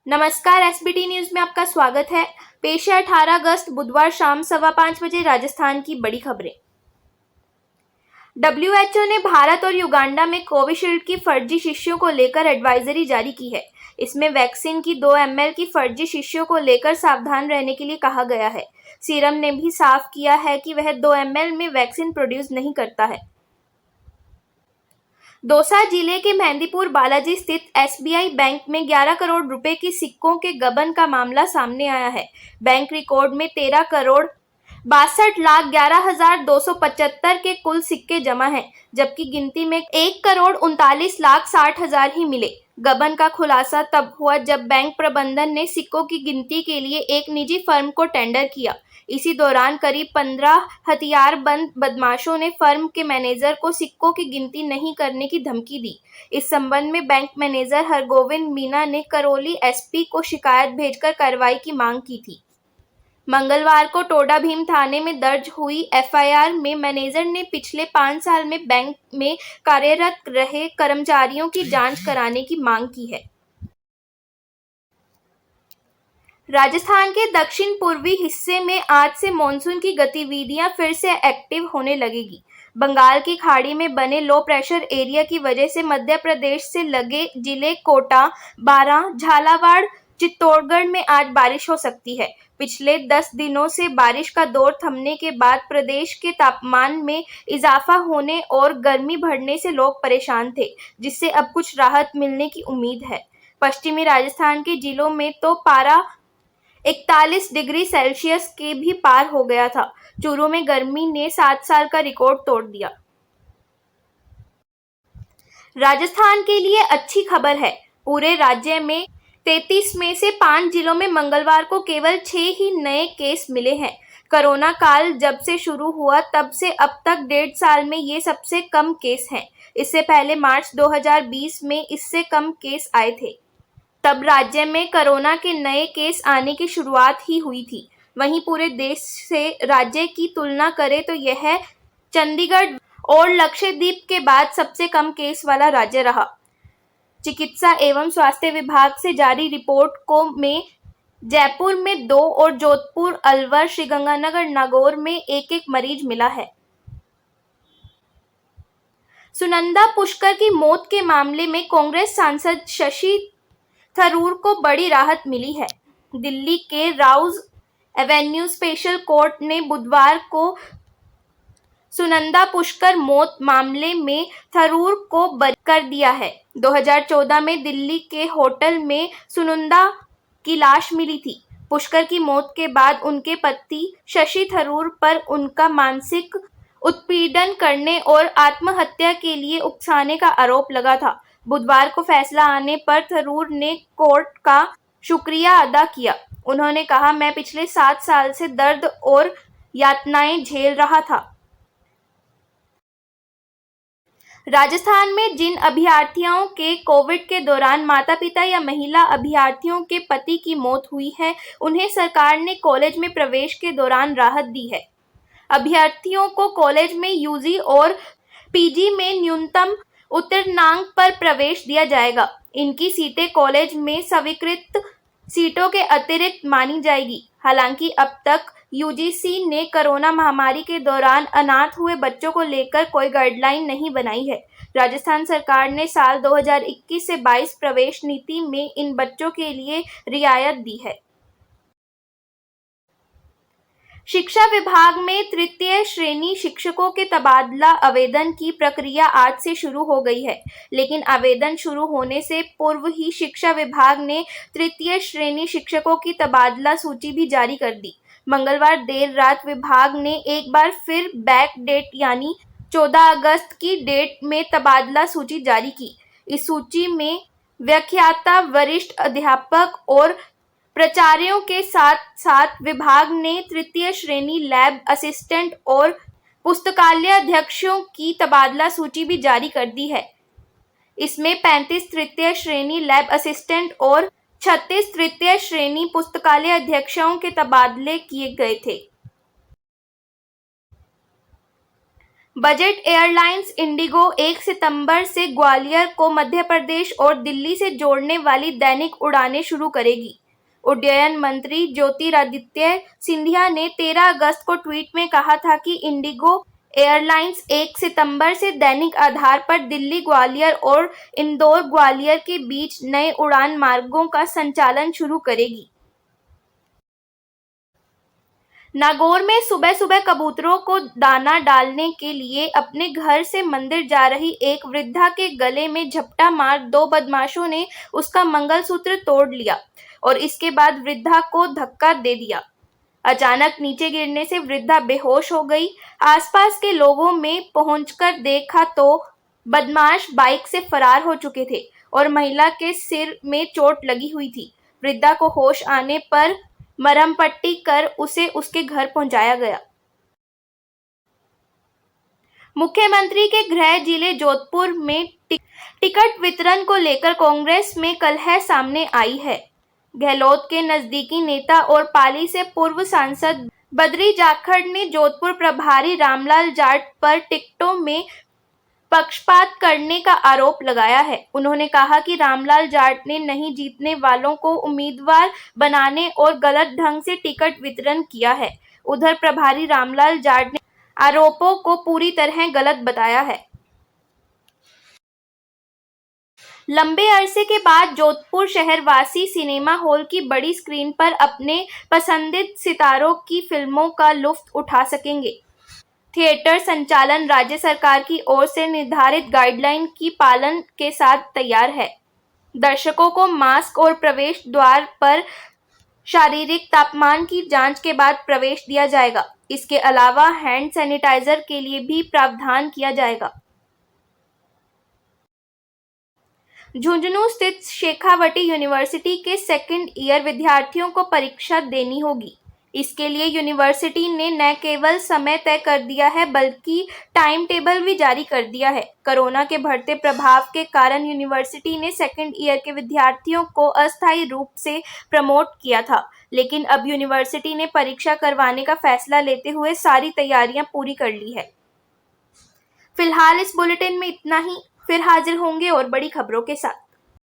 नमस्कार, SBT news में आपका स्वागत है। पेश है 18 अगस्त बुधवार शाम 5:15 बजे राजस्थान की बड़ी खबरें। WHO ने भारत और युगांडा में कोविशील्ड की फर्जी शीशियों को लेकर एडवाइजरी जारी की है। इसमें वैक्सीन की 2 ml की फर्जी शीशियों को लेकर सावधान रहने के लिए कहा गया है। सीरम ने भी साफ किया है कि वह 2 ml में वैक्सीन प्रोड्यूस नहीं करता है। दौसा जिले के मेहंदीपुर बालाजी स्थित एसबीआई बैंक में 11 करोड़ रुपए की सिक्कों के गबन का मामला सामने आया है। बैंक रिकॉर्ड में 13 करोड़ 62,11,275 के कुल सिक्के जमा हैं, जबकि गिनती में 1 करोड़ 39,60,000 ही मिले। गबन का खुलासा तब हुआ जब बैंक प्रबंधन ने सिक्कों की गिनती के लिए एक निजी फर्म को टेंडर किया। इसी दौरान करीब 15 हथियारबंद बदमाशों ने फर्म के मैनेजर को सिक्कों की गिनती नहीं करने की धमकी दी। इस संबंध में बैंक मैनेजर हरगोविंद मीना ने करौली एसपी को शिकायत भेजकर कार्रवाई की मांग की थी। मंगलवार को टोडा भीम थाने में दर्ज हुई एफआईआर में मैनेजर ने पिछले 5 साल में बैंक में कार्यरत रहे कर्मचारियों की जांच कराने की मांग की है। राजस्थान के दक्षिण पूर्वी हिस्से में आज से मानसून की गतिविधियां फिर से एक्टिव होने लगेगी। बंगाल की खाड़ी में बने लो प्रेशर एरिया की वजह से मध्य प्रदेश से लगे जिले कोटा, बारां, झालावाड़, चित्तौड़गढ़ में आज बारिश हो सकती है। पिछले 10 दिनों से बारिश का दौर थमने के बाद प्रदेश के तापमान में इजाफा होने और गर्मी बढ़ने से लोग परेशान थे, जिससे अब कुछ राहत मिलने की उम्मीद है। पश्चिमी राजस्थान के जिलों में तो पारा 41 डिग्री सेल्सियस के भी पार हो गया था। चूरू में गर्मी ने 7 साल का रिकॉर्ड तोड़ दिया। राजस्थान के लिए अच्छी खबर है। पूरे राज्य में 33 में से 5 जिलों में मंगलवार को केवल 6 ही नए केस मिले हैं। कोरोना काल जब से शुरू हुआ तब से अब तक 1.5 साल में ये सबसे कम केस हैं। इससे पहले मार्च 2020 में इससे कम केस आए थे। तब राज्य में कोरोना के नए केस आने की शुरुआत ही हुई थी। वहीं पूरे देश से राज्य की तुलना करें तो यह चंडीगढ़ और लक्षद्वीप के बाद सबसे कम केस वाला राज्य रहा। चिकित्सा एवं स्वास्थ्य विभाग से जारी रिपोर्ट में जयपुर में 2 और जोधपुर, अलवर, श्रीगंगानगर, नागौर में एक मरीज मिला है। सुनंदा पुष्कर की मौत के मामले में कांग्रेस सांसद शशि थरूर को बड़ी राहत मिली है। दिल्ली के राउज एवेन्यू स्पेशल कोर्ट ने बुधवार को सुनंदा पुष्कर मौत मामले में थरूर को बरी कर दिया है। 2014 में दिल्ली के होटल में सुनंदा की लाश मिली थी। पुष्कर की मौत के बाद उनके पति शशि थरूर पर उनका मानसिक उत्पीड़न करने और आत्महत्या के लिए उकसाने का आरोप लगा था। बुधवार को फैसला आने पर थरूर ने कोर्ट का शुक्रिया अदा किया। उन्होंने कहा, मैं पिछले 7 साल से दर्द और यातनाएं झेल रहा था। राजस्थान में जिन अभ्यर्थियों के कोविड के दौरान माता-पिता या महिला अभ्यर्थियों के पति की मौत हुई है, उन्हें सरकार ने कॉलेज में प्रवेश के दौरान राहत दी है। अभ्यर्थियों को कॉलेज में यूजी और पीजी में न्यूनतम उत्तीर्णांक पर प्रवेश दिया जाएगा। इनकी सीटें कॉलेज में स्वीकृत सीटों के अतिरिक्त मानी जाएगी। हालांकि अब तक यूजीसी ने कोरोना महामारी के दौरान अनाथ हुए बच्चों को लेकर कोई गाइडलाइन नहीं बनाई है। राजस्थान सरकार ने साल 2021 से 22 प्रवेश नीति में इन बच्चों के लिए रियायत दी है। शिक्षा विभाग में तृतीय श्रेणी शिक्षकों के तबादला आवेदन की प्रक्रिया आज से शुरू हो गई है, लेकिन आवेदन शुरू होने से पूर्व ही शिक्षा विभाग ने तृतीय श्रेणी शिक्षकों की तबादला सूची भी जारी कर दी। मंगलवार देर रात विभाग ने एक बार फिर बैक डेट यानी 14 अगस्त की डेट में तबादला सूची जारी की। इस सूची में व्याख्याता, वरिष्ठ अध्यापक और प्राचार्यों के साथ साथ विभाग ने तृतीय श्रेणी लैब असिस्टेंट और पुस्तकालय अध्यक्षों की तबादला सूची भी जारी कर दी है। इसमें 35 तृतीय श्रेणी लैब असिस्टेंट और 36 तृतीय श्रेणी पुस्तकालय अध्यक्षों के तबादले किए गए थे। बजट एयरलाइंस इंडिगो 1 सितंबर से ग्वालियर को मध्य प्रदेश और दिल्ली से जोड़ने वाली दैनिक उड़ानें शुरू करेगी। उड्डयन मंत्री ज्योतिरादित्य सिंधिया ने 13 अगस्त को ट्वीट में कहा था कि इंडिगो एयरलाइंस 1 सितंबर से दैनिक आधार पर दिल्ली ग्वालियर और इंदौर ग्वालियर के बीच नए उड़ान मार्गों का संचालन शुरू करेगी। नागौर में सुबह सुबह कबूतरों को दाना डालने के लिए अपने घर से मंदिर जा रही एक वृद्धा के गले में झपटा मार 2 बदमाशों ने उसका मंगलसूत्र तोड़ लिया और इसके बाद वृद्धा को धक्का दे दिया। अचानक नीचे गिरने से वृद्धा बेहोश हो गई। आसपास के लोगों में पहुंचकर देखा तो बदमाश बाइक से फरार हो चुके थे और महिला के सिर में चोट लगी हुई थी। वृद्धा को होश आने पर मरहम पट्टी कर उसे उसके घर पहुंचाया गया। मुख्यमंत्री के गृह जिले जोधपुर में टिकट वितरण को लेकर कांग्रेस में कलह सामने आई है। गहलोत के नजदीकी नेता और पाली से पूर्व सांसद बद्री जाखड़ ने जोधपुर प्रभारी रामलाल जाट पर टिकटों में पक्षपात करने का आरोप लगाया है। उन्होंने कहा कि रामलाल जाट ने नहीं जीतने वालों को उम्मीदवार बनाने और गलत ढंग से टिकट वितरण किया है। उधर प्रभारी रामलाल जाट ने आरोपों को पूरी तरह गलत बताया है। लंबे अरसे के बाद जोधपुर शहरवासी सिनेमा हॉल की बड़ी स्क्रीन पर अपने पसंदीदा सितारों की फिल्मों का लुत्फ उठा सकेंगे। थिएटर संचालन राज्य सरकार की ओर से निर्धारित गाइडलाइन की पालन के साथ तैयार है। दर्शकों को मास्क और प्रवेश द्वार पर शारीरिक तापमान की जांच के बाद प्रवेश दिया जाएगा। इसके अलावा हैंड सैनिटाइजर के लिए भी प्रावधान किया जाएगा। झुंझुनू स्थित शेखावटी यूनिवर्सिटी के सेकेंड ईयर विद्यार्थियों को परीक्षा देनी होगी। इसके लिए यूनिवर्सिटी ने न केवल समय तय कर दिया है बल्कि टाइम टेबल भी जारी कर दिया है। कोरोना के बढ़ते प्रभाव के कारण यूनिवर्सिटी ने सेकेंड ईयर के विद्यार्थियों को अस्थायी रूप से प्रमोट किया था, लेकिन अब यूनिवर्सिटी ने परीक्षा करवाने का फैसला लेते हुए सारी तैयारियां पूरी कर ली है। फिलहाल इस बुलेटिन में इतना ही। फिर हाजिर होंगे और बड़ी खबरों के साथ।